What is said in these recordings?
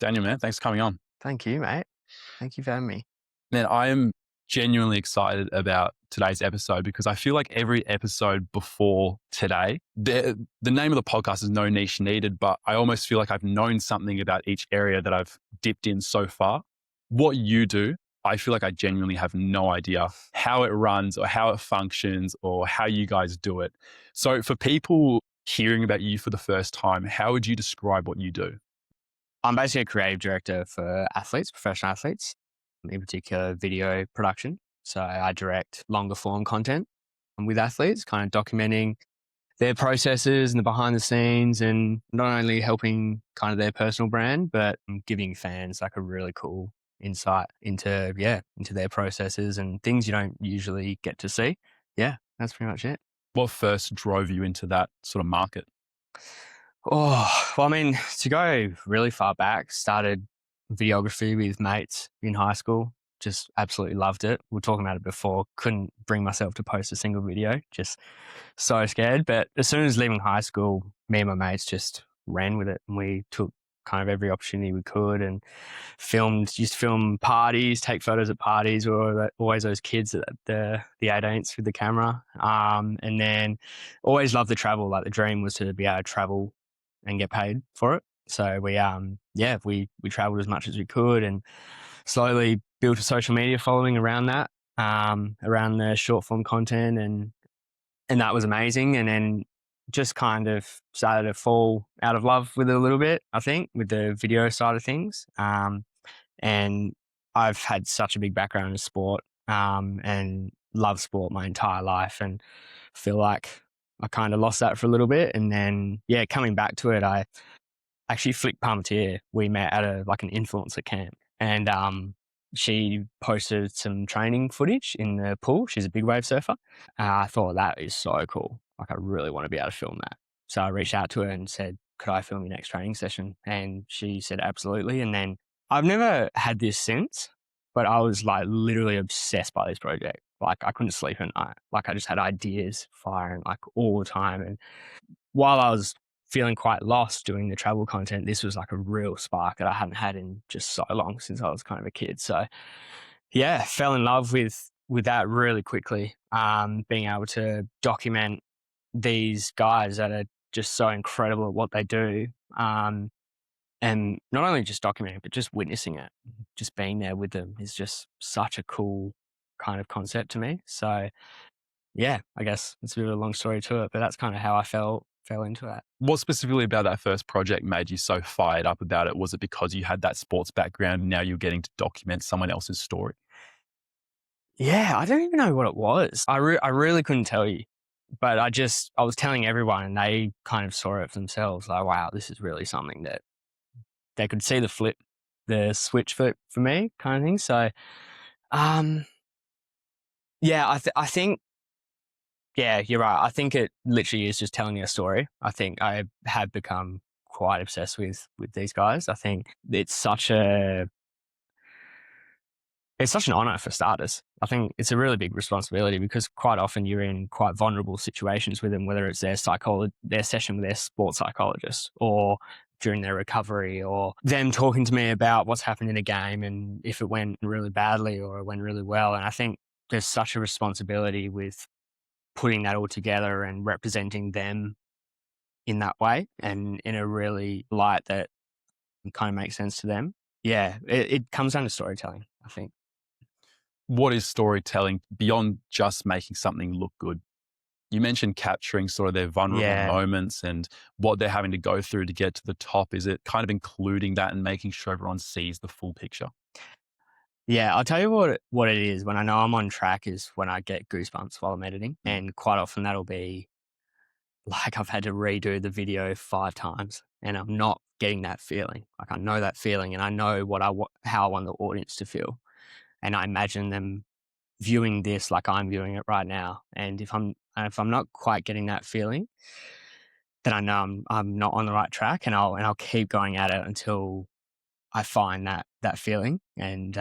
Daniel, man, thanks for coming on. Thank you, mate. Thank you for having me. Man, I am genuinely excited about today's episode because I feel like every episode before today, the name of the podcast is No Niche Needed, but I almost feel like I've known something about each area that I've dipped in so far. What you do, I feel like I genuinely have no idea how it runs or how it functions or how you guys do it. So for people hearing about you for the first time, how would you describe what you do? I'm basically a creative director for athletes, professional athletes, in particular video production. So I direct longer form content with athletes, kind of documenting their processes and the behind the scenes, and not only helping kind of their personal brand, but giving fans like a really cool insight into their processes and things you don't usually get to see. Yeah, that's pretty much it. What first drove you into that sort of market? Oh, well, I mean, to go really far back, started videography with mates in high school. Just absolutely loved it. We were talking about it before. Couldn't bring myself to post a single video. Just so scared. But as soon as leaving high school, me and my mates just ran with it, and we took kind of every opportunity we could and used to film parties, take photos at parties. We were always those kids at the 8/8s with the camera. And then always loved the travel. Like the dream was to be able to travel and get paid for it. So we traveled as much as we could and slowly built a social media following around that, around the short form content, and that was amazing. And then just kind of started to fall out of love with it a little bit, I think, with the video side of things. And I've had such a big background in sport, and love sport my entire life, and feel like I kind of lost that for a little bit. And then, coming back to it, I actually Flick Palmetier, we met at an influencer camp, and she posted some training footage in the pool. She's a big wave surfer. I thought that is so cool. Like I really want to be able to film that. So I reached out to her and said, could I film your next training session? And she said, absolutely. And then I've never had this since, but I was like literally obsessed by this project. Like I couldn't sleep at night. Like I just had ideas firing like all the time. And while I was feeling quite lost doing the travel content, this was like a real spark that I hadn't had in just so long, since I was kind of a kid. So yeah, fell in love with that really quickly. Being able to document these guys that are just so incredible at what they do. And not only just documenting, but just witnessing it, just being there with them is just such a cool kind of concept to me. So yeah, I guess it's a bit of a long story to it, but that's kind of how I fell into it. What specifically about that first project made you so fired up about it? Was it because you had that sports background and now you're getting to document someone else's story? Yeah, I don't even know what it was. I really couldn't tell you, but I was telling everyone, and they kind of saw it for themselves. Like, wow, this is really something that they could see the switch for me, kind of thing. So, um, yeah, I think, yeah, you're right. I think it literally is just telling a story. I think I have become quite obsessed with these guys. I think it's such an honor for starters. I think it's a really big responsibility because quite often you're in quite vulnerable situations with them, whether it's their session with their sports psychologist, or during their recovery, or them talking to me about what's happened in a game and if it went really badly or it went really well. And I think there's such a responsibility with putting that all together and representing them in that way and in a really light that kind of makes sense to them. Yeah, it comes down to storytelling, I think. What is storytelling beyond just making something look good? You mentioned capturing sort of their vulnerable Yeah. moments and what they're having to go through to get to the top. Is it kind of including that and making sure everyone sees the full picture? Yeah, I'll tell you what it is. When I know I'm on track is when I get goosebumps while I'm editing, and quite often that'll be like I've had to redo the video 5 times, and I'm not getting that feeling. Like I know that feeling, and I know how I want the audience to feel, and I imagine them viewing this like I'm viewing it right now. And if I'm not quite getting that feeling, then I know I'm not on the right track, and I'll keep going at it until I find that feeling. And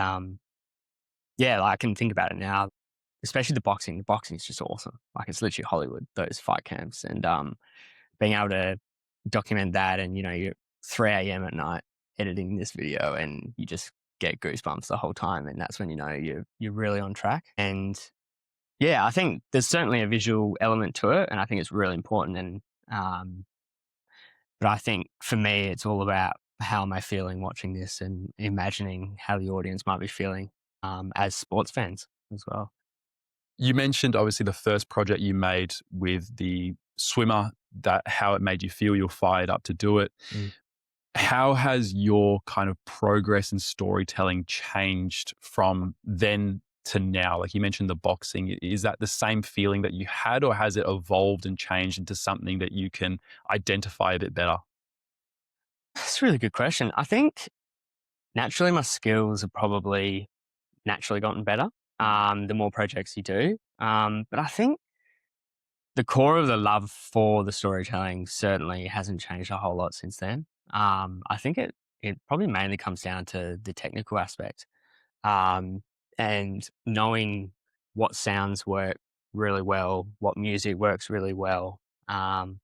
yeah, like I can think about it now, especially the boxing. The boxing is just awesome. Like it's literally Hollywood, those fight camps, and being able to document that, and you're 3 a.m. at night editing this video, and you just get goosebumps the whole time, and that's when you know you're really on track. And yeah, I think there's certainly a visual element to it, and I think it's really important. And but I think for me, it's all about how am I feeling watching this and imagining how the audience might be feeling as sports fans as well. You mentioned obviously the first project you made with the swimmer, that how it made you feel, you're fired up to do it. Mm. How has your kind of progress in storytelling changed from then to now? Like you mentioned the boxing, is that the same feeling that you had, or has it evolved and changed into something that you can identify a bit better? That's a really good question. I think naturally my skills have probably naturally gotten better the more projects you do. But I think the core of the love for the storytelling certainly hasn't changed a whole lot since then. I think it probably mainly comes down to the technical aspect um, and knowing what sounds work really well, what music works really well. Um,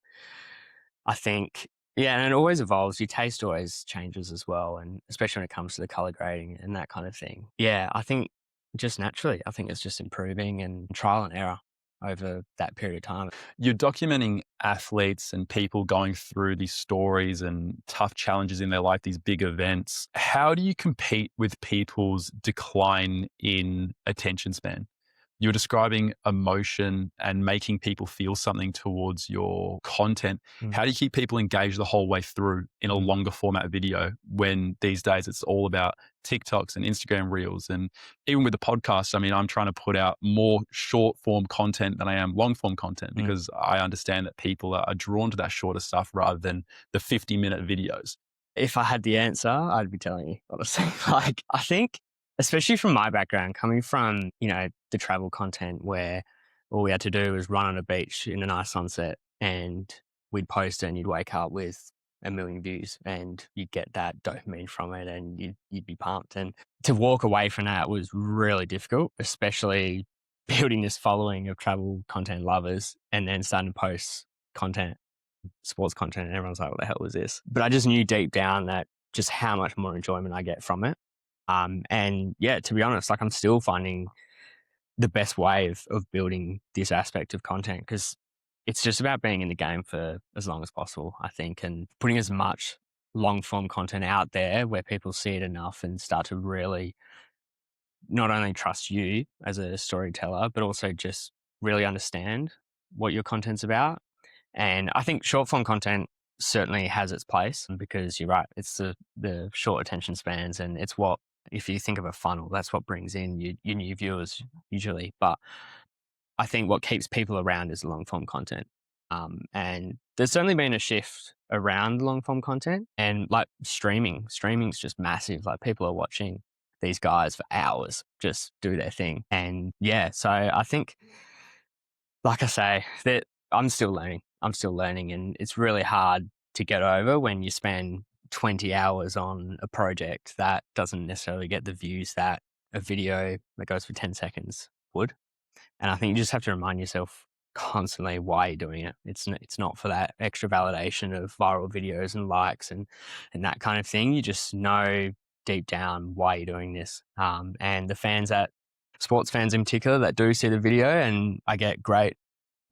I think, yeah, and it always evolves. Your taste always changes as well, and especially when it comes to the color grading and that kind of thing. Yeah, I think just naturally, I think it's just improving and trial and error over that period of time. You're documenting athletes and people going through these stories and tough challenges in their life, these big events. How do you compete with people's decline in attention span? You're describing emotion and making people feel something towards your content. Mm, How do you keep people engaged the whole way through in a mm, longer format video when these days it's all about TikToks and Instagram reels? And even with the podcast, I mean, I'm trying to put out more short form content than I am long form content mm. because I understand that people are drawn to that shorter stuff rather than the 50-minute videos. If I had the answer, I'd be telling you, honestly. Like, I think, especially from my background, coming from, the travel content where all we had to do was run on a beach in a nice sunset and we'd post it and you'd wake up with a million views and you'd get that dopamine from it and you'd be pumped. And to walk away from that was really difficult, especially building this following of travel content lovers and then starting to post content sports content and everyone's like, what the hell is this? But I just knew deep down that just how much more enjoyment I get from it. And yeah, to be honest, like I'm still finding the best way of building this aspect of content because it's just about being in the game for as long as possible, I think, and putting as much long form content out there where people see it enough and start to really not only trust you as a storyteller, but also just really understand what your content's about. And I think short form content certainly has its place because you're right, it's the short attention spans and it's what, if you think of a funnel, that's what brings in your new viewers usually. But I think what keeps people around is long form content. And there's certainly been a shift around long form content and like streaming's just massive. Like people are watching these guys for hours just do their thing. And yeah, so I think, like I say, that I'm still learning. I'm still learning, and it's really hard to get over when you spend 20 hours on a project that doesn't necessarily get the views that a video that goes for 10 seconds would. And I think you just have to remind yourself constantly why you're doing it. It's not for that extra validation of viral videos and likes and that kind of thing. You just know deep down why you're doing this. And the fans that sports fans in particular that do see the video and I get great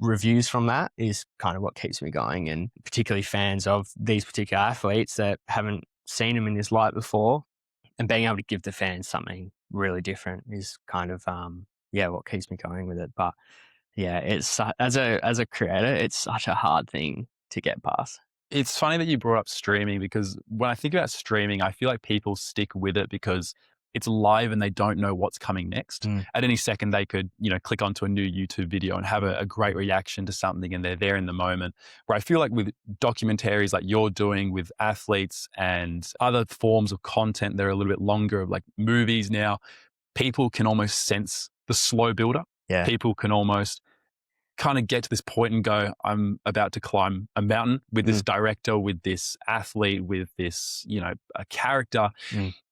reviews from that is kind of what keeps me going, and particularly fans of these particular athletes that haven't seen them in this light before and being able to give the fans something really different is kind of yeah, what keeps me going with it. But yeah, it's as a creator, it's such a hard thing to get past. It's funny that you brought up streaming because when I think about streaming, I feel like people stick with it because it's live and they don't know what's coming next. Mm, At any second, they could, click onto a new YouTube video and have a great reaction to something and they're there in the moment. Where I feel like with documentaries like you're doing with athletes and other forms of content that are a little bit longer, like movies now, people can almost sense the slow builder. yeah. People can almost kind of get to this point and go, I'm about to climb a mountain with this director, with this athlete, with this, a character,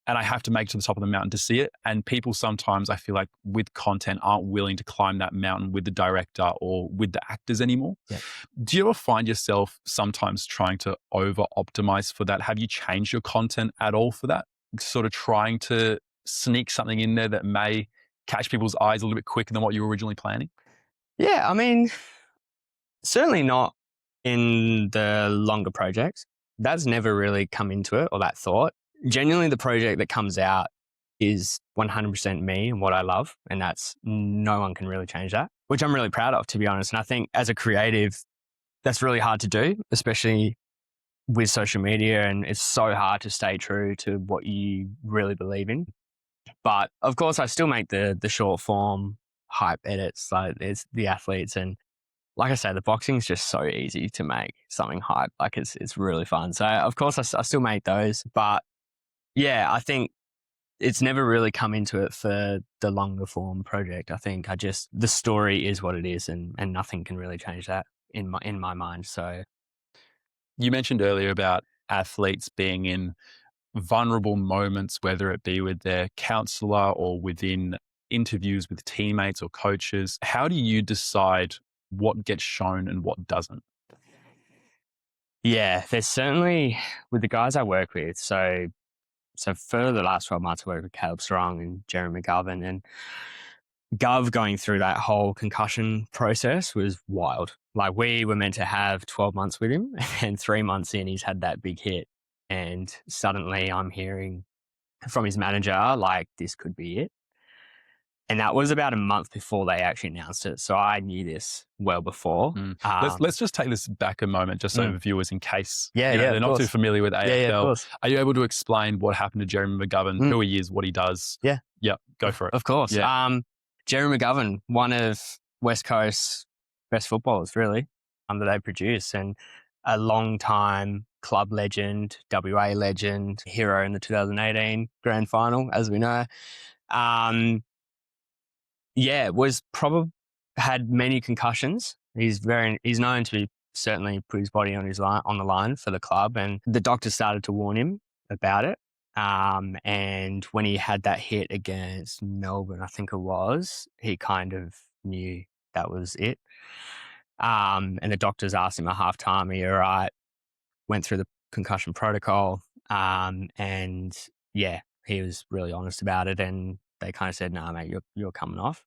and I have to make it to the top of the mountain to see it. And people sometimes, I feel like, with content aren't willing to climb that mountain with the director or with the actors anymore. Yeah. Do you ever find yourself sometimes trying to over optimize for that? Have you changed your content at all for that? Sort of trying to sneak something in there that may catch people's eyes a little bit quicker than what you were originally planning? Yeah, I mean, certainly not in the longer projects. That's never really come into it, or that thought. Genuinely, the project that comes out is 100% me and what I love. And that's, no one can really change that, which I'm really proud of, to be honest. And I think as a creative, that's really hard to do, especially with social media. And it's so hard to stay true to what you really believe in. But of course, I still make the short form hype edits, like it's the athletes. And like I say, the boxing is just so easy to make something hype. Like it's really fun. So of course I still make those, but yeah, I think it's never really come into it for the longer form project. I think the story is what it is, and nothing can really change that in my mind. So You mentioned earlier about athletes being in vulnerable moments, whether it be with their counselor or within interviews with teammates or coaches. How do you decide what gets shown and what doesn't? yeah, there's certainly, with the guys I work with. So for the last 12 months, I worked with Caleb Strong and Jeremy McGovern, and Gov going through that whole concussion process was wild. Like, we were meant to have 12 months with him, and 3 months in, he's had that big hit. And suddenly I'm hearing from his manager, like, this could be it. And that was about a month before they actually announced it. So I knew this well before. Let's just take this back a moment, just so viewers, in case they're not too familiar with AFL. Yeah, of course. Are you able to explain what happened to Jeremy McGovern, who he is, what he does? Yeah. Yeah, go for it. Of course. Yeah. Jeremy McGovern, one of West Coast's best footballers, really, that they produce, and a long time club legend, WA legend, hero in the 2018 grand final, as we know. Had many concussions. He's known to certainly put his body on the line for the club, and the doctor started to warn him about it. And when he had that hit against Melbourne, I think it was, he kind of knew that was it. And the doctors asked him at halftime, "Are you all right?" Went through the concussion protocol. And yeah, he was really honest about it. And they kind of said, "Nah, mate, you're coming off."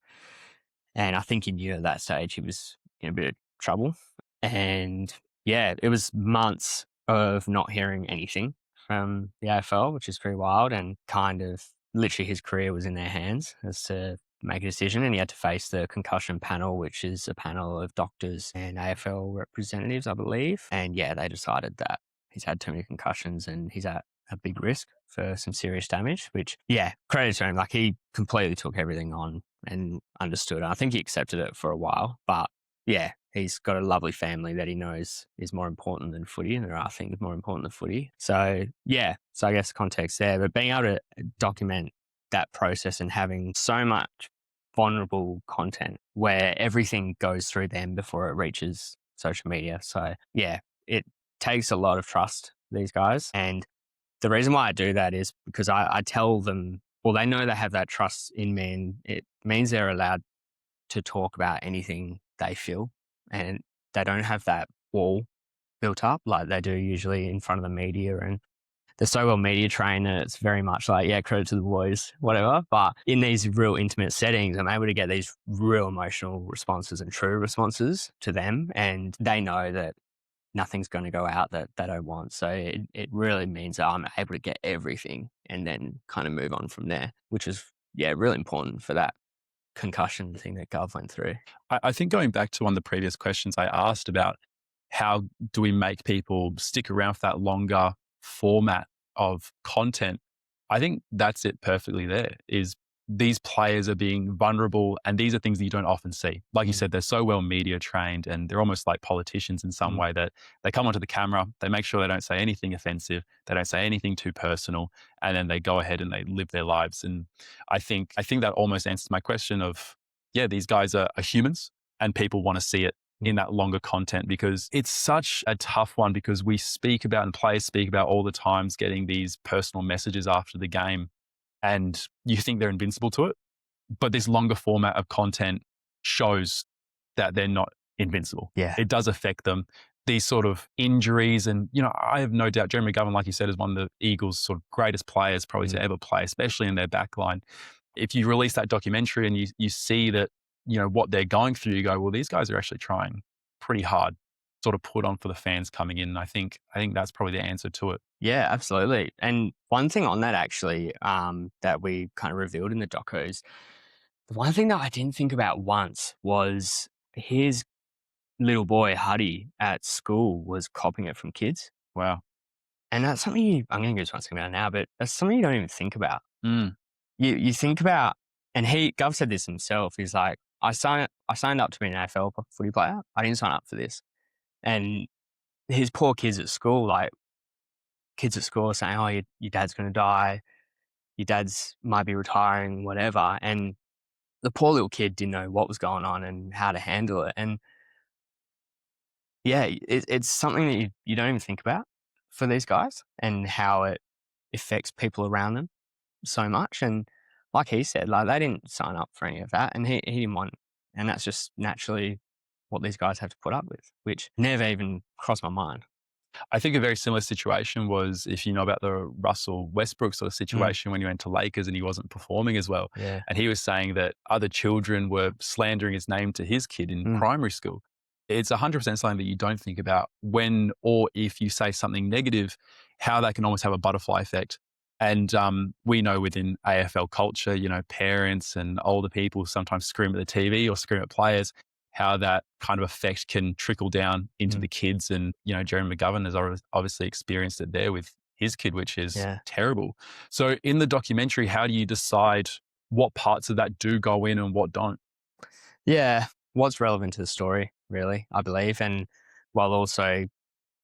And I think he knew at that stage he was in a bit of trouble. And yeah, it was months of not hearing anything from the AFL, which is pretty wild. And kind of literally his career was in their hands as to make a decision. And he had to face the concussion panel, which is a panel of doctors and AFL representatives, I believe. And yeah, they decided that he's had too many concussions and he's at a big risk for some serious damage, which, yeah, credit to him. Like, he completely took everything on and understood. I think he accepted it for a while, but yeah, he's got a lovely family that he knows is more important than footy, and there are things more important than footy. So yeah, I guess context there, but being able to document that process and having so much vulnerable content where everything goes through them before it reaches social media. So yeah, it takes a lot of trust, these guys. And the reason why I do that is because I tell them, well, they know they have that trust in me, and it means they're allowed to talk about anything they feel, and they don't have that wall built up like they do usually in front of the media. And they're so well media trained, and it's very much like, yeah, credit to the boys, whatever. But in these real intimate settings, I'm able to get these real emotional responses and true responses to them, and they know that nothing's going to go out that they don't want. So it really means that I'm able to get everything and then kind of move on from there, which is, yeah, really important for that concussion thing that Gov went through. I think going back to one of the previous questions I asked about how do we make people stick around for that longer format of content, I think that's it perfectly there, is these players are being vulnerable, and these are things that you don't often see. Like you said, they're so well media trained, and they're almost like politicians in some way, that they come onto the camera, they make sure they don't say anything offensive, they don't say anything too personal, and then they go ahead and they live their lives. And I think that almost answers my question of, yeah, these guys are humans. and people want to see it in that longer content, because it's such a tough one, because we speak about and players speak about all the times getting these personal messages after the game and you think they're invincible to it. But this longer format of content shows that they're not invincible. Yeah. It does affect them. These sort of injuries, and I have no doubt Jeremy McGovern, like you said, is one of the Eagles' sort of greatest players probably to ever play, especially in their back line. If you release that documentary and you see that, what they're going through, you go, well, these guys are actually trying pretty hard, sort of put on for the fans coming in. And I think that's probably the answer to it. Yeah, absolutely. And one thing on that actually, that we kind of revealed in the docos, the one thing that I didn't think about once was his little boy, Huddy, at school was copying it from kids. Wow. And that's something I'm going to go to about now, but that's something you don't even think about. Mm. You think about, and Gov said this himself, he's like, I signed up to be an AFL footy player. I didn't sign up for this. And his poor kids at school, like kids at school are saying, oh, your dad's going to die. Your dad's might be retiring, whatever. And the poor little kid didn't know what was going on and how to handle it. And yeah, it's something that you don't even think about for these guys and how it affects people around them so much. And like he said, like they didn't sign up for any of that, and he didn't want it. And that's just naturally what these guys have to put up with, which never even crossed my mind. I think a very similar situation was, if you know about the Russell Westbrook sort of situation when he went to Lakers and he wasn't performing as well. Yeah. And he was saying that other children were slandering his name to his kid in primary school. It's 100% something that you don't think about when or if you say something negative, how that can almost have a butterfly effect. And we know within AFL culture, parents and older people sometimes scream at the TV or scream at players, how that kind of effect can trickle down into the kids. And, Jeremy McGovern has obviously experienced it there with his kid, which is terrible. So in the documentary, how do you decide what parts of that do go in and what don't? Yeah. What's relevant to the story, really, I believe. And while also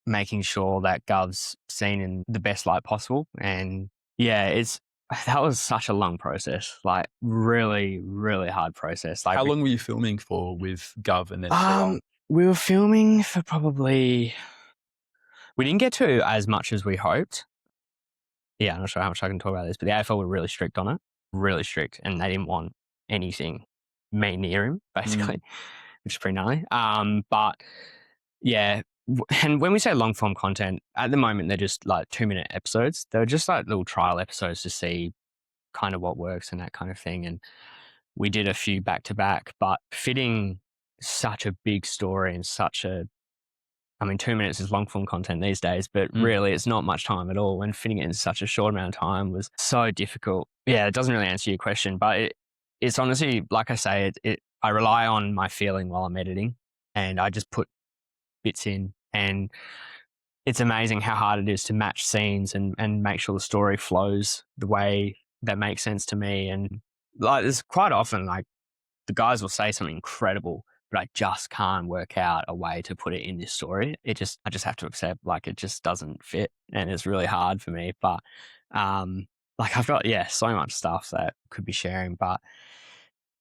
making sure that Gov's seen in the best light possible. And yeah, that was such a long process, like really, really hard process. Like, how long were you filming for with Gov and then we were filming for probably, we didn't get to as much as we hoped. Yeah, I'm not sure how much I can talk about this, but the AFL were really strict on it, really strict, and they didn't want anything me near him, basically, which is pretty gnarly. But yeah, and when we say long form content, at the moment they're just like 2-minute episodes. They're just like little trial episodes to see kind of what works and that kind of thing. And we did a few back to back, but fitting such a big story and 2 minutes is long form content these days, but really it's not much time at all. And fitting it in such a short amount of time was so difficult. Yeah, it doesn't really answer your question, but it's honestly, like I say, I rely on my feeling while I'm editing, and I just put bits in, and it's amazing how hard it is to match scenes and make sure the story flows the way that makes sense to me. And like, there's quite often like the guys will say something incredible, but I just can't work out a way to put it in this story. I just have to accept, like, it just doesn't fit, and it's really hard for me. But like I've got so much stuff that could be sharing, but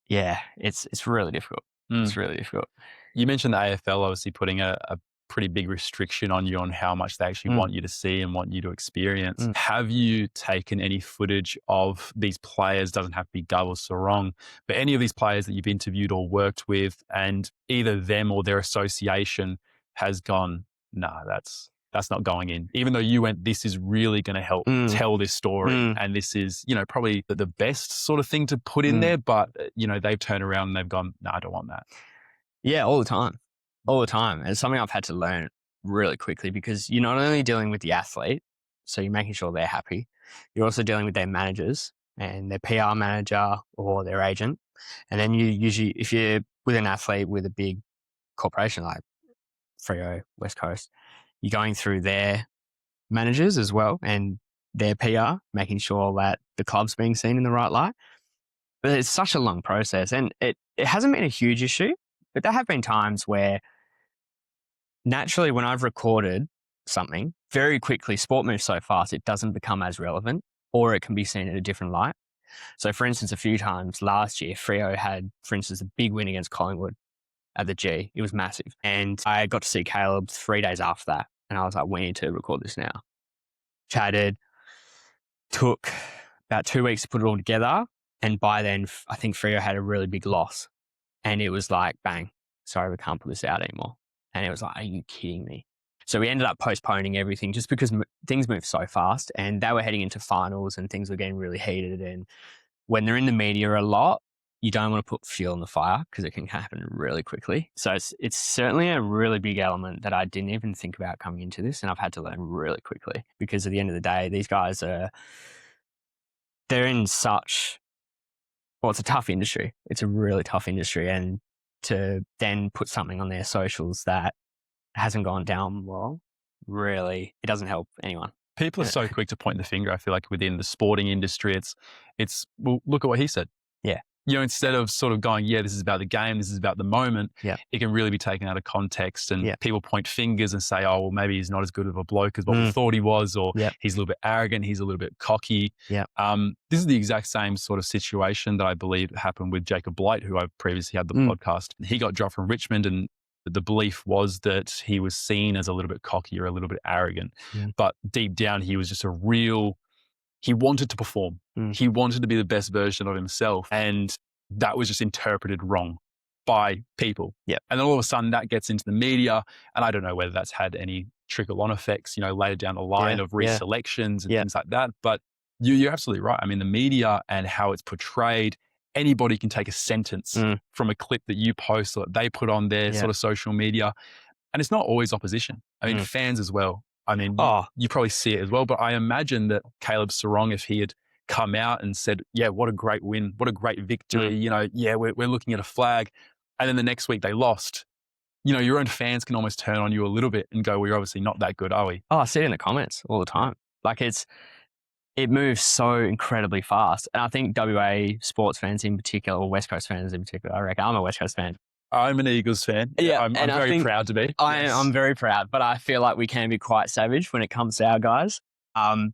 yeah, it's really difficult. It's really difficult. You mentioned the AFL obviously putting a pretty big restriction on you on how much they actually want you to see and want you to experience. Have you taken any footage of these players, doesn't have to be Gov or Sarong, but any of these players that you've interviewed or worked with, and either them or their association has gone, nah, that's not going in, even though you went, this is really going to help tell this story, and this is, probably the best sort of thing to put in there, but they've turned around and they've gone, no, I don't want that. Yeah, all the time. All the time. It's something I've had to learn really quickly, because you're not only dealing with the athlete, so you're making sure they're happy, you're also dealing with their managers and their PR manager or their agent. And then you usually, if you're with an athlete with a big corporation like Freo, West Coast, you're going through their managers as well and their PR, making sure that the club's being seen in the right light. But it's such a long process, and it hasn't been a huge issue, but there have been times where naturally, when I've recorded something, very quickly, sport moves so fast, it doesn't become as relevant, or it can be seen in a different light. So, for instance, a few times last year, Freo had, for instance, a big win against Collingwood, at the G. It was massive. And I got to see Caleb 3 days after that. And I was like, we need to record this now. Chatted, took about 2 weeks to put it all together. And by then, I think Freo had a really big loss. And it was like, bang, sorry, we can't put this out anymore. And it was like, are you kidding me? So we ended up postponing everything just because things moved so fast, and they were heading into finals and things were getting really heated. And when they're in the media a lot, you don't want to put fuel on the fire because it can happen really quickly. So it's certainly a really big element that I didn't even think about coming into this, and I've had to learn really quickly because at the end of the day, these guys they're in such, well, it's a tough industry. It's a really tough industry, and to then put something on their socials that hasn't gone down well, really, it doesn't help anyone. People are so quick to point the finger. I feel like within the sporting industry, well, look at what he said. Yeah. Instead of sort of going, yeah, this is about the game, this is about the moment, Yeah. it can really be taken out of context, and people point fingers and say, oh, well, maybe he's not as good of a bloke as what we thought he was, or he's a little bit arrogant, he's a little bit cocky. Yeah. This is the exact same sort of situation that I believe happened with Jacob Blight, who I've previously had the podcast. He got dropped from Richmond, and the belief was that he was seen as a little bit cocky or a little bit arrogant. But deep down, he was just he wanted to perform. He wanted to be the best version of himself. And that was just interpreted wrong by people. Yeah. And then all of a sudden that gets into the media. And I don't know whether that's had any trickle on effects, later down the line of reselections and things like that. But you're absolutely right. I mean, the media and how it's portrayed, anybody can take a sentence from a clip that you post or that they put on their sort of social media. And it's not always opposition. I mean, fans as well. I mean, you probably see it as well. But I imagine that Caleb Sarong, if he had come out and said, yeah, what a great win, what a great victory, we're looking at a flag. And then the next week they lost. Your own fans can almost turn on you a little bit and go, we're obviously not that good, are we? Oh, I see it in the comments all the time. Like it moves so incredibly fast. And I think WA sports fans in particular, or West Coast fans in particular, I reckon I'm a West Coast fan. I'm an Eagles fan. Yeah, I'm very proud to be. I'm very proud, but I feel like we can be quite savage when it comes to our guys. And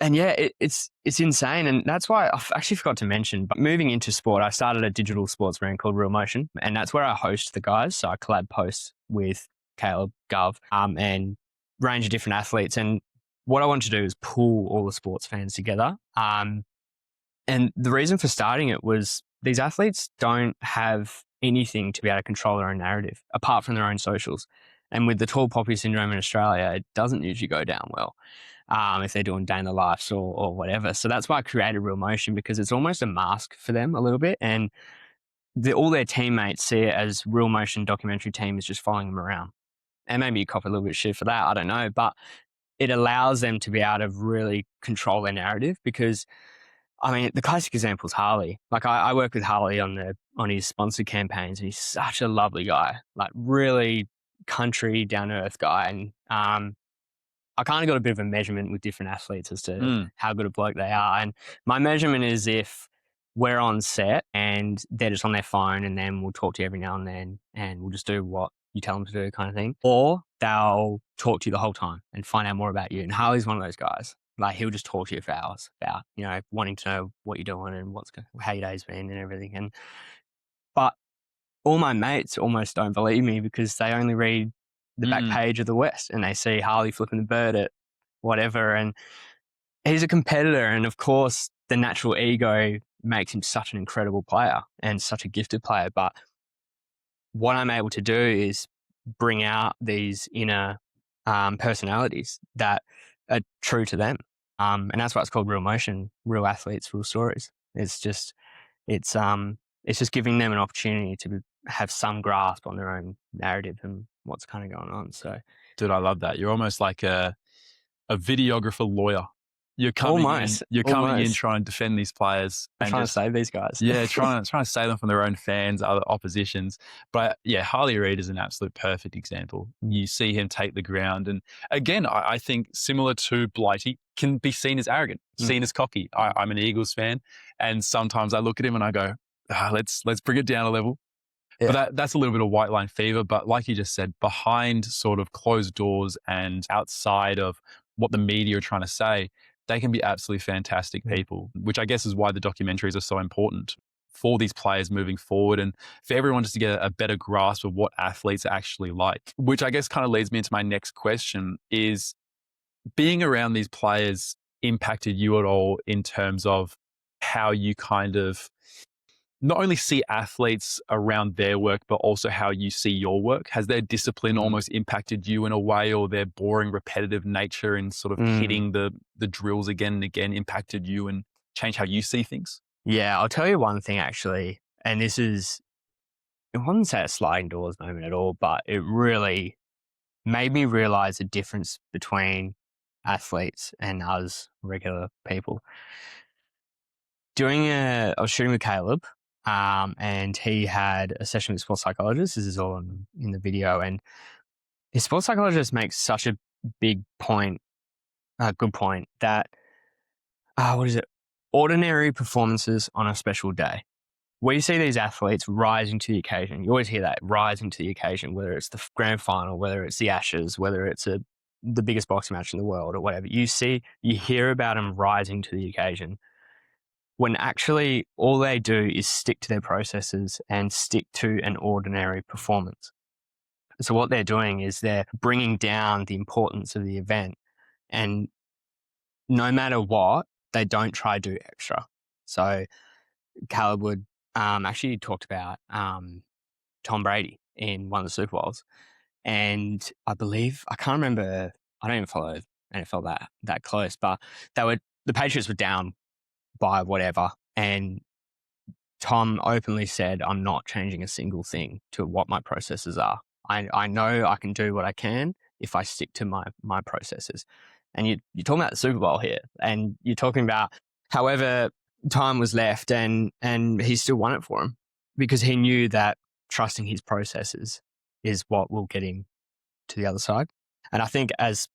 yeah, it's insane. And that's why I actually forgot to mention, but moving into sport, I started a digital sports brand called Real Motion. And that's where I host the guys. So I collab posts with Caleb, Gov, and range of different athletes. And what I want to do is pull all the sports fans together. And the reason for starting it was these athletes don't have anything to be able to control their own narrative apart from their own socials. And with the tall poppy syndrome in Australia, it doesn't usually go down well if they're doing day in the lives or whatever. So that's why I created Real Motion, because it's almost a mask for them a little bit. And all their teammates see it as Real Motion documentary team is just following them around. And maybe you cop a little bit of shit for that, I don't know. But it allows them to be able to really control their narrative, because I mean, the classic example is Harley. Like I work with Harley on his sponsored campaigns, and he's such a lovely guy, like really country, down to earth guy. And I kind of got a bit of a measurement with different athletes as to how good a bloke they are. And my measurement is if we're on set and they're just on their phone, and then we'll talk to you every now and then, and we'll just do what you tell them to do, kind of thing. Or they'll talk to you the whole time and find out more about you. And Harley's one of those guys. Like he'll just talk to you for hours about, wanting to know what you're doing and how your day's been and everything. But all my mates almost don't believe me because they only read the back page of the West and they see Harley flipping the bird at whatever. And he's a competitor. And of course, the natural ego makes him such an incredible player and such a gifted player. But what I'm able to do is bring out these inner personalities that are true to them. And that's why it's called Real Motion, real athletes, real stories. It's just giving them an opportunity to have some grasp on their own narrative and what's kind of going on. So, dude, I love that. You're almost like a videographer lawyer. You're coming in trying to defend these players. I'm trying to save these guys. Yeah, trying to save them from their own fans, other oppositions. But yeah, Harley Reid is an absolute perfect example. You see him take the ground. And again, I think similar to Blighty, can be seen as arrogant, seen as cocky. I'm an Eagles fan. And sometimes I look at him and I go, let's bring it down a level. Yeah. But that's a little bit of white line fever. But like you just said, behind sort of closed doors and outside of what the media are trying to say, they can be absolutely fantastic people, which I guess is why the documentaries are so important. for these players moving forward and for everyone just to get a better grasp of what athletes are actually like. Which I guess kind of leads me into my next question is, being around these players impacted you at all in terms of how you kind of not only see athletes around their work, but also how you see your work? Has their discipline Mm. almost impacted you in a way, or their boring, repetitive nature and sort of Mm. hitting the drills again and again impacted you and changed how you see things? Yeah, I'll tell you one thing actually, and this is, I wouldn't say a sliding doors moment at all, but it really made me realize the difference between athletes and us regular people. I was shooting with Caleb, and he had a session with a sports psychologist. This is all in the video, and his sports psychologist makes such a big point, a good point that what is it? Ordinary performances on a special day. We see these athletes rising to the occasion. You always hear that, rising to the occasion, whether it's the grand final, whether it's the Ashes, whether it's the biggest boxing match in the world or whatever. You hear about them rising to the occasion when actually all they do is stick to their processes and stick to an ordinary performance. So what they're doing is they're bringing down the importance of the event, and no matter what, they don't try to do extra. So Caleb would actually talked about Tom Brady in one of the Super Bowls, and I believe I can't remember. I don't even follow NFL that close, but the Patriots were down by whatever, and Tom openly said, "I'm not changing a single thing to what my processes are. I know I can do what I can if I stick to my processes." And you're talking about the Super Bowl here, and you're talking about however time was left, and he still won it for him because he knew that trusting his processes is what will get him to the other side. And I think, as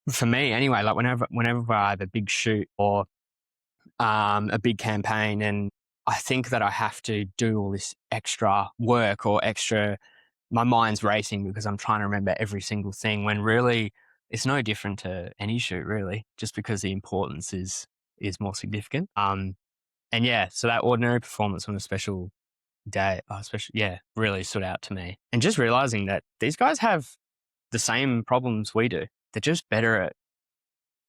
for me anyway, like whenever I have a big shoot or a big campaign, and I think that I have to do all this extra work or extra, my mind's racing because I'm trying to remember every single thing, when really it's no different to any shoot, really, just because the importance is more significant. And yeah, so that ordinary performance on a special day, really stood out to me. And just realizing that these guys have the same problems we do. They're just better at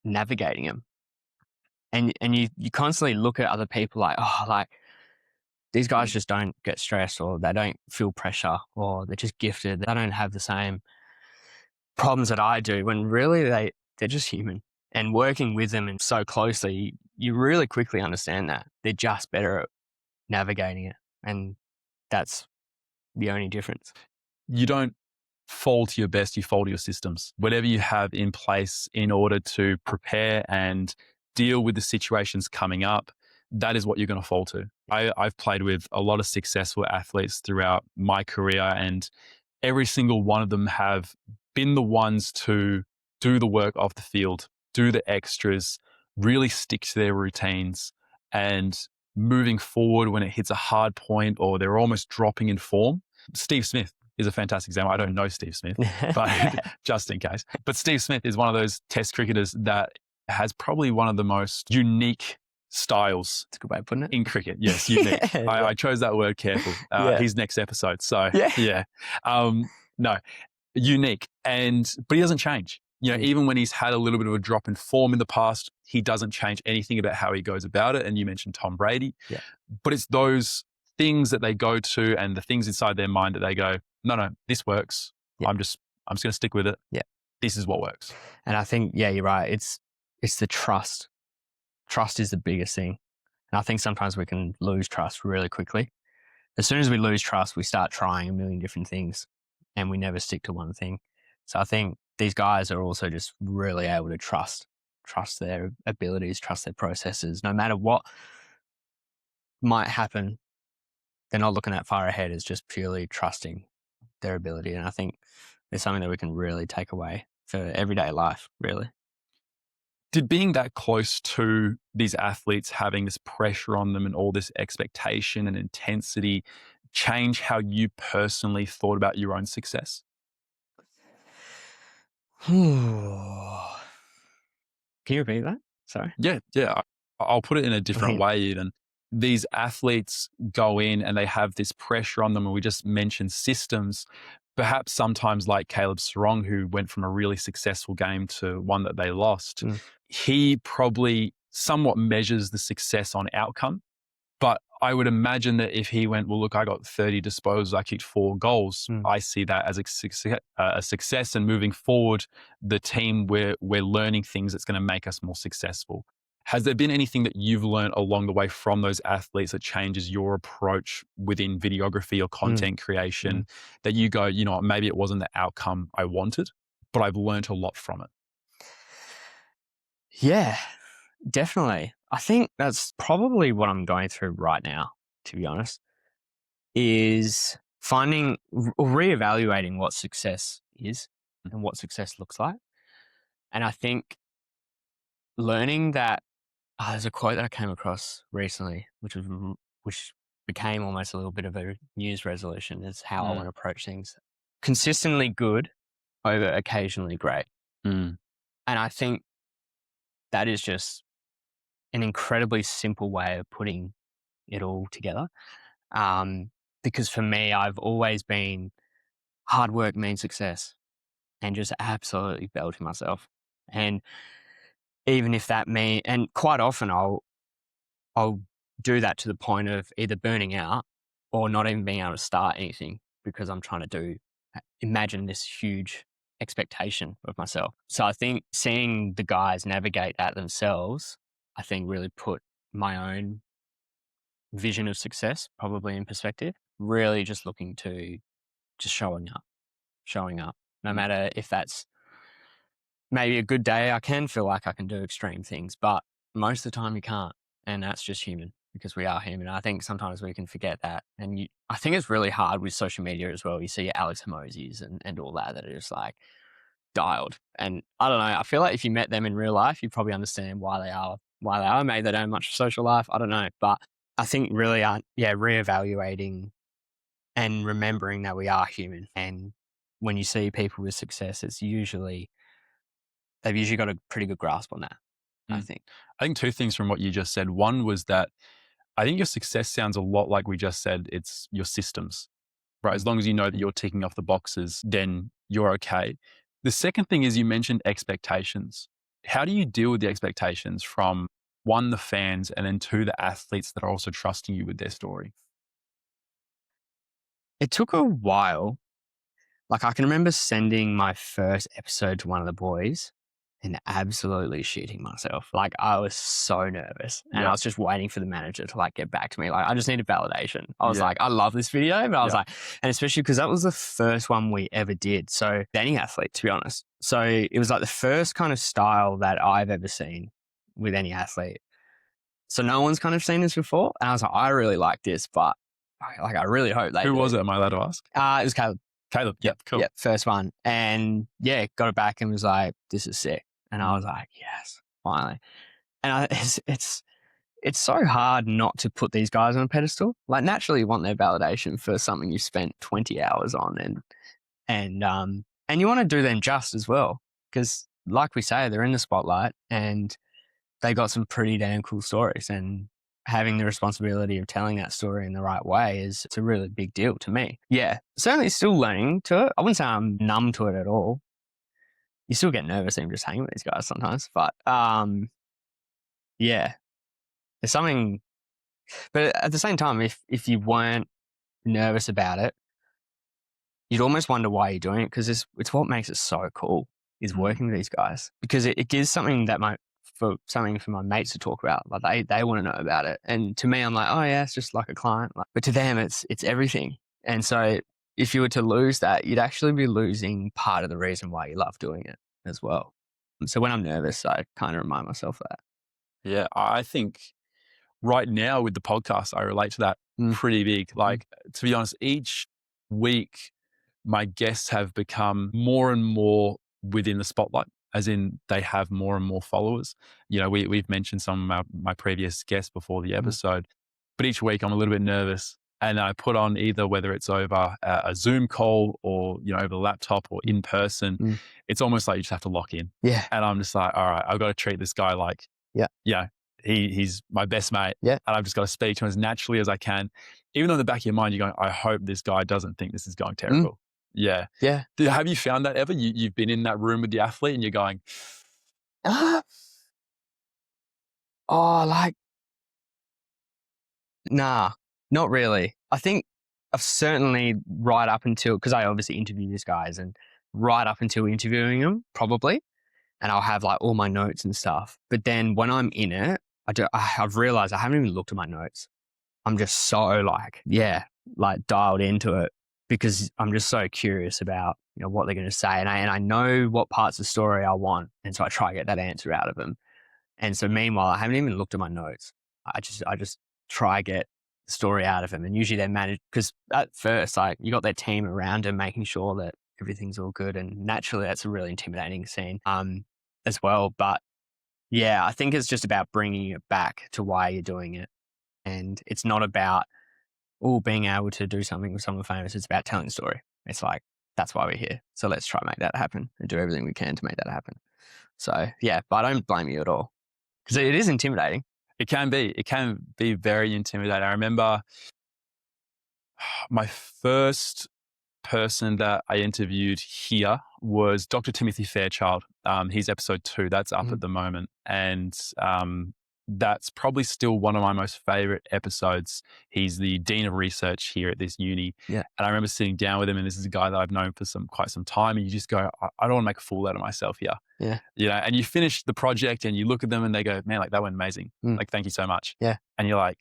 navigating them. And you constantly look at other people like, oh, like these guys just don't get stressed, or they don't feel pressure, or they're just gifted. They don't have the same problems that I do, when really they're just human. And working with them and so closely, you really quickly understand that they're just better at navigating it. And that's the only difference. You don't fall to your best, you fall to your systems. Whatever you have in place in order to prepare and deal with the situations coming up, that is what you're going to fall to. I've played with a lot of successful athletes throughout my career, and every single one of them have been the ones to do the work off the field, do the extras, really stick to their routines, and moving forward when it hits a hard point or they're almost dropping in form. Steve Smith is a fantastic example. I don't know Steve Smith, but just in case. But Steve Smith is one of those test cricketers that has probably one of the most unique styles. That's a good way of putting it. In cricket. Yes, unique. Yeah. I chose that word careful. Yeah. His next episode. So Yeah. no, unique. But he doesn't change. Even when he's had a little bit of a drop in form in the past, he doesn't change anything about how he goes about it. And you mentioned Tom Brady. Yeah. But it's those things that they go to and the things inside their mind that they go, no, this works. Yeah. I'm just going to stick with it. Yeah. This is what works. And I think, yeah, you're right. It's the trust. Trust is the biggest thing. And I think sometimes we can lose trust really quickly. As soon as we lose trust, we start trying a million different things and we never stick to one thing. So I think these guys are also just really able to trust their abilities, trust their processes. No matter what might happen, they're not looking that far ahead. It's just purely trusting their ability. And I think it's something that we can really take away for everyday life, really. Did being that close to these athletes, having this pressure on them and all this expectation and intensity, change how you personally thought about your own success? Can you repeat that? Sorry. Yeah. I'll put it in a different way even. these athletes go in and they have this pressure on them, and we just mentioned systems. Perhaps sometimes like Caleb Sarong, who went from a really successful game to one that they lost, he probably somewhat measures the success on outcome. But I would imagine that if he went, well, look, I got 30 disposals, I kicked 4 goals. I see that as a success. And moving forward, the team, we're learning things that's going to make us more successful. Has there been anything that you've learned along the way from those athletes that changes your approach within videography or content creation that you go, you know what, maybe it wasn't the outcome I wanted, but I've learned a lot from it? Yeah, definitely. I think that's probably what I'm going through right now, to be honest, is finding or reevaluating what success is and what success looks like. And I think learning that there's a quote that I came across recently, which became almost a little bit of a news resolution, is how I want to approach things. Consistently good over occasionally great. And I think that is just an incredibly simple way of putting it all together. Because for me, I've always been hard work means success, and just absolutely belting myself. And even if that means, and quite often I'll do that to the point of either burning out or not even being able to start anything because I'm trying to imagine this huge expectation of myself. So I think seeing the guys navigate that themselves, I think really put my own vision of success probably in perspective. Really just looking to just showing up, no matter if that's maybe a good day. I can feel like I can do extreme things, but most of the time you can't. And that's just human because we are human. I think sometimes we can forget that. And I think it's really hard with social media as well. You see Alex Hermosis and all that are just like dialed. And I don't know, I feel like if you met them in real life, you'd probably understand why they are. Maybe they don't have much social life. I don't know. But I think really, reevaluating and remembering that we are human. And when you see people with success, they've usually got a pretty good grasp on that, I think. I think 2 things from what you just said. One was that I think your success sounds a lot like we just said, it's your systems, right? As long as you know that you're ticking off the boxes, then you're okay. The second thing is you mentioned expectations. How do you deal with the expectations from 1, the fans, and then 2, the athletes that are also trusting you with their story? It took a while. Like, I can remember sending my first episode to one of the boys and absolutely shitting myself. Like, I was so nervous and I was just waiting for the manager to like get back to me. Like, I just needed validation. I was like, I love this video, but I was like, and especially because that was the first one we ever did. So any athlete, to be honest. So it was like the first kind of style that I've ever seen with any athlete. So no one's kind of seen this before. And I was like, I really like this, but I really hope they Who do. was it? Am I allowed to ask? It was Caleb. Caleb. Yep. Cool. Yep. First one. And got it back and was like, this is sick. And I was like, yes, finally. And it's so hard not to put these guys on a pedestal. Like, naturally you want their validation for something you spent 20 hours on and you want to do them just as well. Because like we say, they're in the spotlight and they got some pretty damn cool stories, and having the responsibility of telling that story in the right way it's a really big deal to me. Yeah, certainly still learning to it. I wouldn't say I'm numb to it at all. You still get nervous even just hanging with these guys sometimes, but there's something. But at the same time, if you weren't nervous about it, you'd almost wonder why you're doing it, because it's what makes it so cool is working with these guys, because it gives something for my mates to talk about. Like they want to know about it. And to me, I'm like, oh yeah, it's just like a client. But to them, it's everything. And so if you were to lose that, you'd actually be losing part of the reason why you love doing it as well. So when I'm nervous, I kind of remind myself of that. Yeah, I think right now with the podcast, I relate to that pretty big. Like, to be honest, each week, my guests have become more and more within the spotlight, as in they have more and more followers. You know, we've mentioned some of my previous guests before the episode, but each week I'm a little bit nervous, and I put on either, whether it's over a Zoom call or, you know, over the laptop or in person, it's almost like you just have to lock in. Yeah. And I'm just like, all right, I've got to treat this guy like, he's my best mate. Yeah. And I've just got to speak to him as naturally as I can. Even though in the back of your mind, you're going, I hope this guy doesn't think this is going terrible. Yeah. Yeah. Have you found that ever? You've been in that room with the athlete and you're going, like, nah, not really. I think I've certainly right up until, because I obviously interview these guys, and right up until interviewing them, probably, and I'll have like all my notes and stuff. But then when I'm in it, I've realized I haven't even looked at my notes. I'm just so like dialed into it because I'm just so curious about, what they're going to say. And I know what parts of the story I want. And so I try to get that answer out of them. And so meanwhile, I haven't even looked at my notes. I just try to get the story out of them. And usually they manage, because at first, like, you got their team around them making sure that everything's all good. And naturally that's a really intimidating scene as well. But yeah, I think it's just about bringing it back to why you're doing it. And it's not about, being able to do something with someone famous. It's about telling the story. It's like, that's why we're here. So let's try to make that happen and do everything we can to make that happen. So yeah, but I don't blame you at all, because it is intimidating. It can be very intimidating. I remember my first person that I interviewed here was Dr. Timothy Fairchild. He's episode 2. That's up at the moment. And that's probably still one of my most favorite episodes. He's the Dean of Research here at this uni. Yeah. And I remember sitting down with him, and this is a guy that I've known for quite some time. And you just go, I don't want to make a fool out of myself here. Yeah. And you finish the project and you look at them and they go, man, like, that went amazing. Like, thank you so much. Yeah. And you're like,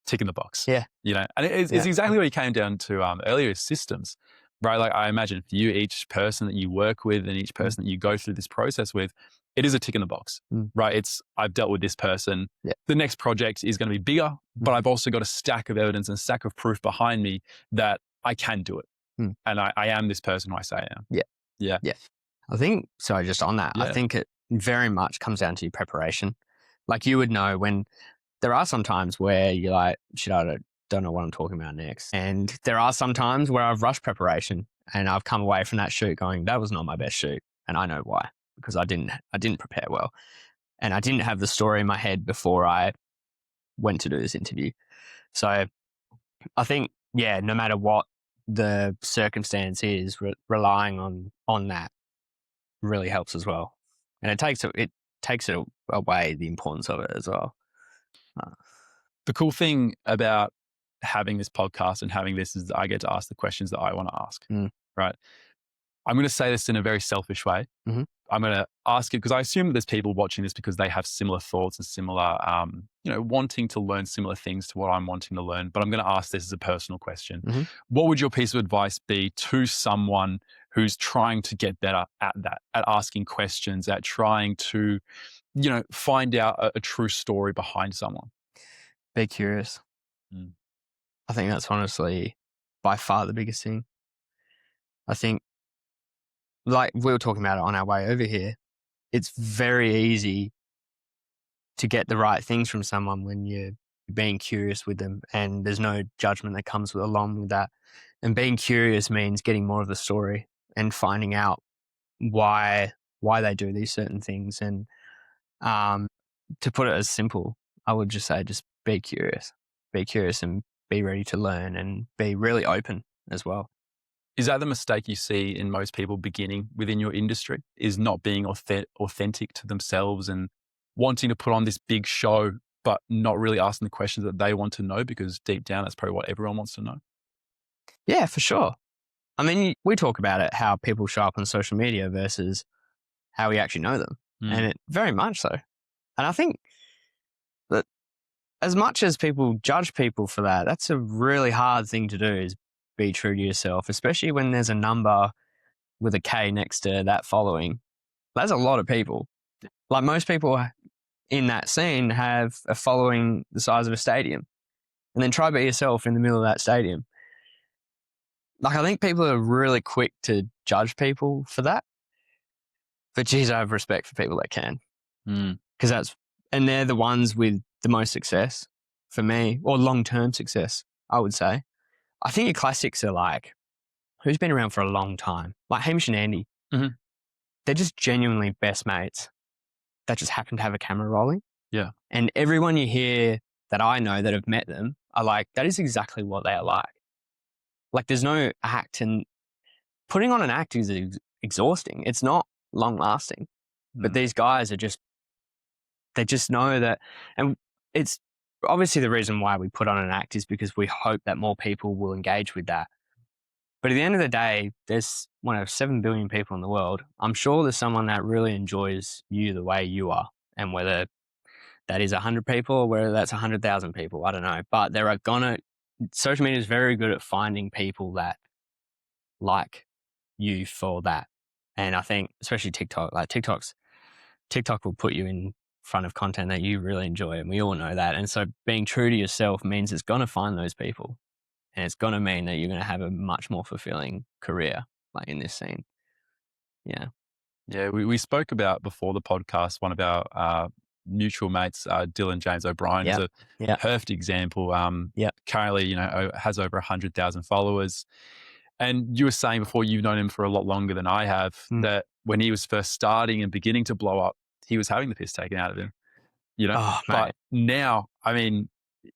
tick in the box. Yeah. And it's exactly what you came down to earlier, is systems. Right. Like, I imagine for you, each person that you work with and each person that you go through this process with, it is a tick in the box, right? I've dealt with this person. Yeah. The next project is going to be bigger, but I've also got a stack of evidence and a stack of proof behind me that I can do it. And I am this person who I say I am. Yeah. I think, so just on that, I think it very much comes down to your preparation. Like, you would know when there are some times where you're like, shit, I don't know what I'm talking about next. And there are some times where I've rushed preparation and I've come away from that shoot going, that was not my best shoot. And I know why, because I didn't prepare well. And I didn't have the story in my head before I went to do this interview. So I think, no matter what the circumstance is, relying on that really helps as well. And it takes it away, the importance of it as well. The cool thing about having this podcast and having this is that I get to ask the questions that I want to ask, right? I'm going to say this in a very selfish way. I'm going to ask it because I assume that there's people watching this because they have similar thoughts and similar, wanting to learn similar things to what I'm wanting to learn. But I'm going to ask this as a personal question. What would your piece of advice be to someone who's trying to get better at that, at asking questions, at trying to, find out a true story behind someone? Be curious. I think that's honestly by far the biggest thing. I think, like we were talking about it on our way over here, it's very easy to get the right things from someone when you're being curious with them, and there's no judgment that comes along with that. And being curious means getting more of the story and finding out why they do these certain things. And to put it as simple, I would just say, just be curious and be ready to learn and be really open as well. Is that the mistake you see in most people beginning within your industry, is not being authentic to themselves and wanting to put on this big show, but not really asking the questions that they want to know, because deep down, that's probably what everyone wants to know? Yeah, for sure. I mean, we talk about it, how people show up on social media versus how we actually know them. And it very much so. And I think that as much as people judge people for that, that's a really hard thing to do, is be true to yourself, especially when there's a number with a K next to that following. That's a lot of people. Like, most people in that scene have a following the size of a stadium, and then try to be yourself in the middle of that stadium. Like, I think people are really quick to judge people for that. But geez, I have respect for people that can. Because and they're the ones with the most success for me, or long-term success, I would say. I think your classics are like, who's been around for a long time? Like Hamish and Andy. They're just genuinely best mates that just happen to have a camera rolling. Yeah. And everyone you hear that I know that have met them are like, that is exactly what they are like. Like there's no act, and putting on an act is exhausting. It's not long lasting. But Mm. these guys are just, they just know that. And it's obviously the reason why we put on an act is because we hope that more people will engage with that. But at the end of the day, there's 7 billion people in the world. I'm sure there's someone that really enjoys you the way you are. And whether that is 100 people or whether that's 100,000 people, I don't know. But social media is very good at finding people that like you for that. And I think especially TikTok, like TikTok will put you in front of content that you really enjoy. And we all know that. And so being true to yourself means it's going to find those people. And it's going to mean that you're going to have a much more fulfilling career, like in this scene. Yeah. Yeah, we spoke about before the podcast, one of our mutual mates, Dylan James O'Brien, is Yeah. a Yeah. perfect example. Yeah. Currently, has over 100,000 followers. And you were saying before, you've known him for a lot longer than I have, that when he was first starting and beginning to blow up, he was having the piss taken out of him, Oh, But mate. now, I mean,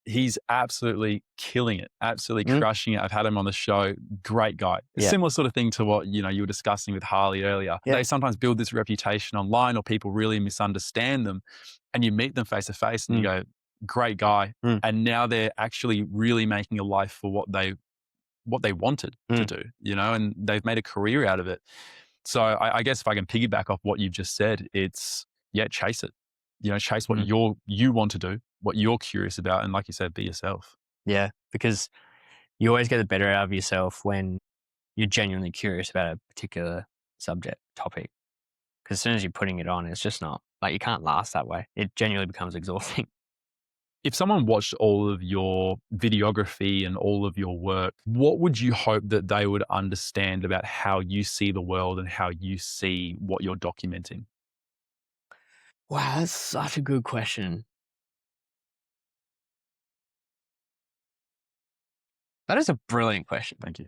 he's absolutely killing it, absolutely crushing it. I've had him on the show. Great guy. Yeah. Similar sort of thing to what, you were discussing with Harley earlier. Yeah. They sometimes build this reputation online, or people really misunderstand them, and you meet them face to face and you go, great guy. And now they're actually really making a life for what they wanted to do, and they've made a career out of it. So I guess if I can piggyback off what you've just said, it's, chase it. Chase what you want to do, what you're curious about. And like you said, be yourself. Yeah. Because you always get the better out of yourself when you're genuinely curious about a particular subject topic. Because as soon as you're putting it on, it's just not, like, you can't last that way. It genuinely becomes exhausting. If someone watched all of your videography and all of your work, what would you hope that they would understand about how you see the world and how you see what you're documenting? Wow, that's such a good question. That is a brilliant question. Thank you.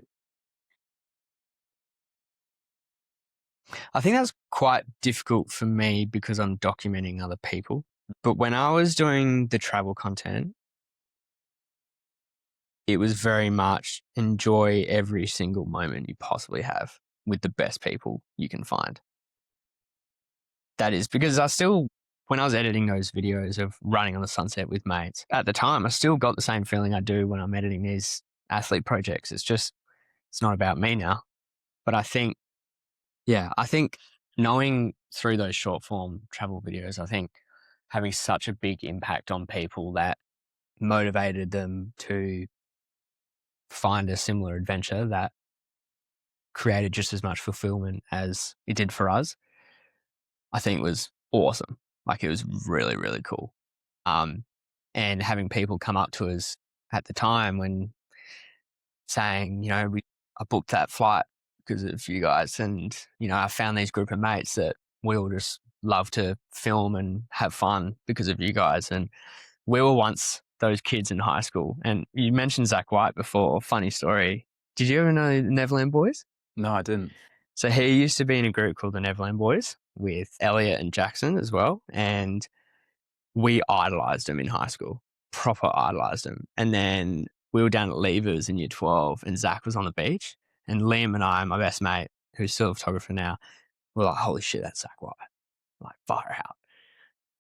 I think that's quite difficult for me because I'm documenting other people. But when I was doing the travel content, it was very much enjoy every single moment you possibly have with the best people you can find. That is because when I was editing those videos of running on the sunset with mates, at the time, I still got the same feeling I do when I'm editing these athlete projects. It's not about me now. But I think knowing through those short form travel videos, I think having such a big impact on people that motivated them to find a similar adventure that created just as much fulfillment as it did for us, I think was awesome. Like, it was really, really cool. And having people come up to us at the time when saying, I booked that flight because of you guys. And, I found these group of mates that we all just love to film and have fun because of you guys. And we were once those kids in high school. And you mentioned Zach White before. Funny story. Did you ever know the Neverland Boys? No, I didn't. So he used to be in a group called the Neverland Boys with Elliot and Jackson as well. And we idolized them in high school, proper idolized them. And then we were down at Levers in year 12 and Zach was on the beach. And Liam and I, my best mate, who's still a photographer now, were like, holy shit, that's Zach White. Like, far out.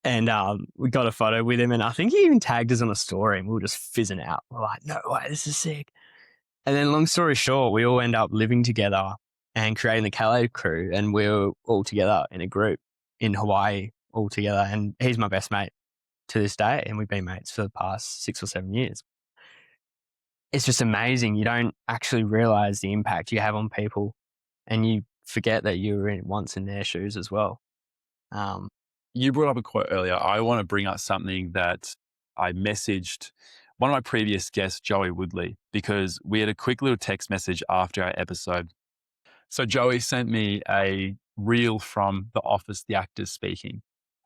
And we got a photo with him, and I think he even tagged us on a story, and we were just fizzing out. We're like, no way, this is sick. And then long story short, we all end up living together and creating the Calais crew, and we were all together in a group in Hawaii all together. And he's my best mate to this day, and we've been mates for the past 6 or 7 years. It's just amazing. You don't actually realize the impact you have on people, and you forget that you were once in their shoes as well. You brought up a quote earlier. I want to bring up something that I messaged one of my previous guests, Joey Woodley, because we had a quick little text message after our episode. So Joey sent me a reel from The Office, the actors speaking.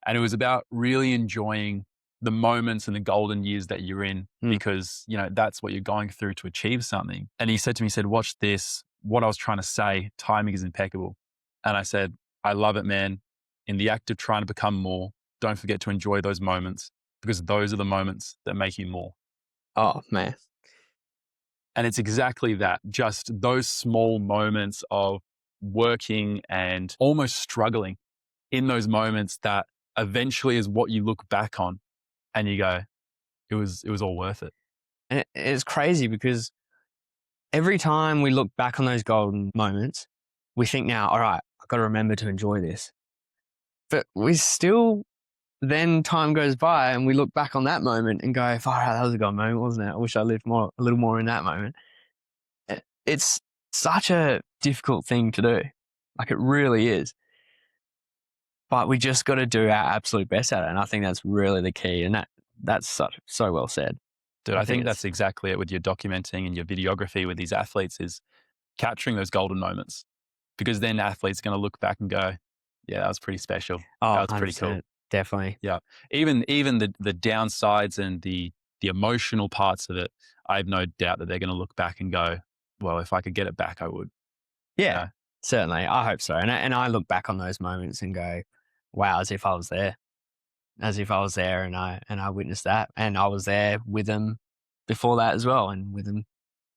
And it was about really enjoying the moments and the golden years that you're in because, that's what you're going through to achieve something. And he said to me, watch this. What I was trying to say, timing is impeccable. And I said, I love it, man. In the act of trying to become more, don't forget to enjoy those moments. because those are the moments that make you more. Oh, man. And it's exactly that, just those small moments of working and almost struggling in those moments that eventually is what you look back on and you go, it was all worth it. And it's crazy because every time we look back on those golden moments, we think now, all right, I've got to remember to enjoy this. But we still, then time goes by and we look back on that moment and go, all right, that was a golden moment, wasn't it? I wish I lived a little more in that moment. It's such a difficult thing to do. Like it really is. But we just got to do our absolute best at it. And I think that's really the key. And that's so well said. Dude, I I think think that's exactly it with your documenting and your videography with these athletes is capturing those golden moments, because then athletes are going to look back and go, yeah, that was pretty special. Oh, That was pretty cool. 100%. Definitely. Yeah. Even the downsides and the emotional parts of it, I have no doubt that they're going to look back and go, well, if I could get it back, I would. Yeah, know? certainly. I hope so. And I look back on those moments and go, wow, as if I was there. As if I was there and I witnessed that. And I was there with them before that as well and with them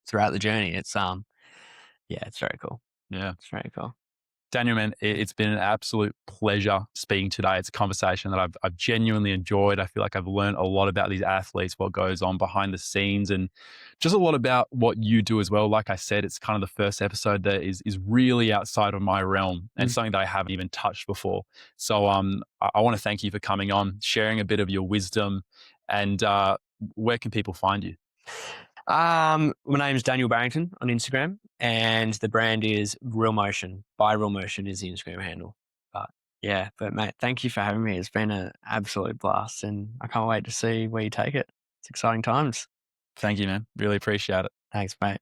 throughout the journey. It's yeah, it's very cool. Yeah. It's very cool. Daniel, man, it's been an absolute pleasure speaking today. It's a conversation that I've genuinely enjoyed. I feel like I've learned a lot about these athletes, what goes on behind the scenes, and just a lot about what you do as well. Like I said, it's kind of the first episode that is really outside of my realm and something that I haven't even touched before. So I want to thank you for coming on, sharing a bit of your wisdom, and where can people find you? My name's Daniel Barrington on Instagram, and the brand is Real Motion. By Real Motion is the Instagram handle. But mate, thank you for having me. It's been an absolute blast, and I can't wait to see where you take it. It's exciting times. Thank you, man. Really appreciate it. Thanks, mate.